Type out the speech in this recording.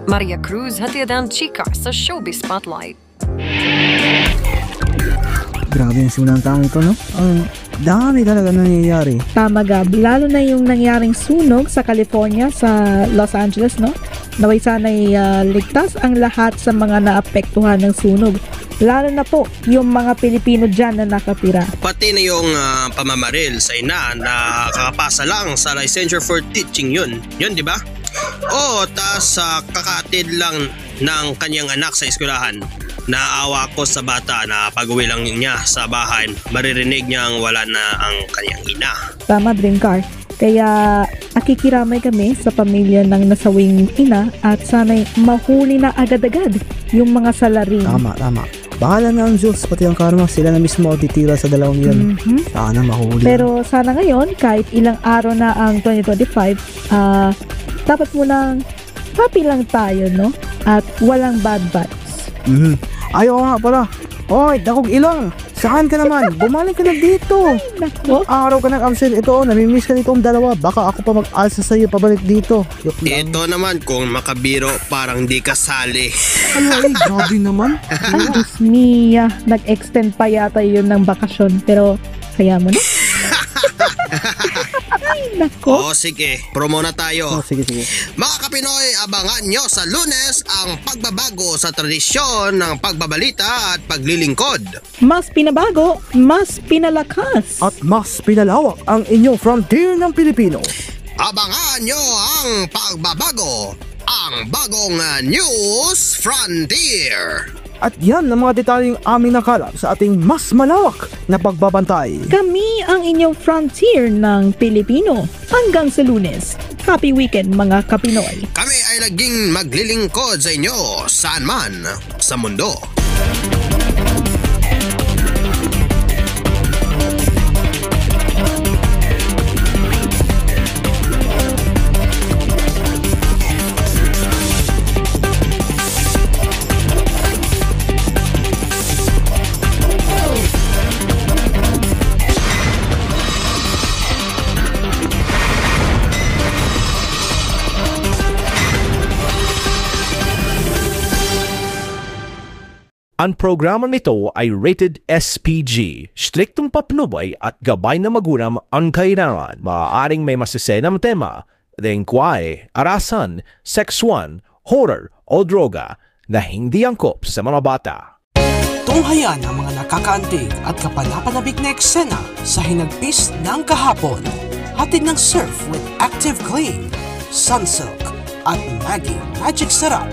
Maria Cruz hatid ang chika sa Showbiz Spotlight. Grabe yung simulang taong ito, no? Ang dami talaga nangyayari. Tama, Gab. Lalo na yung nangyaring sunog sa California, sa Los Angeles, no? Naway sana'y ligtas ang lahat sa mga naapektuhan ng sunog. Lalo na po yung mga Pilipino dyan na nakatira. Pati na yung pamamaril sa ina na kakapasa lang sa licensure for teaching yun. Yun, di ba? Oo, tas kakatid lang ng kanyang anak sa eskwelahan. Naawa ko sa bata na pag-uwi lang niya sa bahay, maririnig niyang wala na ang kanyang ina. Tama, Dream Car. Kaya nakikiramay kami sa pamilya ng nasawing ina at sana'y mahuli na agad-agad yung mga salarin. Tama. Bahala na ang Diyos, pati ang karma, sila na mismo titira sa dalawang yan. Sana mahuli. Pero sana ngayon, kahit ilang araw na ang 2025, dapat munang happy lang tayo, no? At walang bad vibes. Ayaw nga pala. Hoy, dakog ilang. Saan ka naman? Bumalik ka na dito. Nako. Araw ka ng absent. Ito, namimiss ka nitong dalawa. Baka ako pa mag-alsa sa'yo pabalik dito. Ito naman kung makabiro parang di kasali. Ay, grabe naman. Ay, Diyos mia. Nag-extend pa yata yun ng bakasyon. Pero, kaya mo na? Ay, nako. Sige, promo na tayo. Sige. Mga Kapinoy, abangan nyo sa Lunes ang pagbabago sa tradisyon ng pagbabalita at paglilingkod. Mas pinabago, mas pinalakas. At mas pinalawak ang inyong frontier ng Pilipino. Abangan nyo ang pagbabago, ang bagong News Frontier. At yan ang mga detalyeng aming nakalap sa ating mas malawak na pagbabantay. Kami ang inyong frontier ng Pilipino. Hanggang sa Lunes. Happy weekend, mga Kapinoy. Kami ay naging maglilingkod sa inyo saan man sa mundo. Ang programa nito ay rated SPG, striktong papnubay at gabay na magulang ang kailangan. Maaaring may masisenang tema, lengguwahe, arasan, sexual, horror o droga na hindi angkop sa mga bata. Tunghayan ang mga nakakaantig at kapanapanabik na eksena sa hinagpis ng kahapon. Hatid ng Surf with Active Clean, Sunsilk at Maggie Magic Sarap.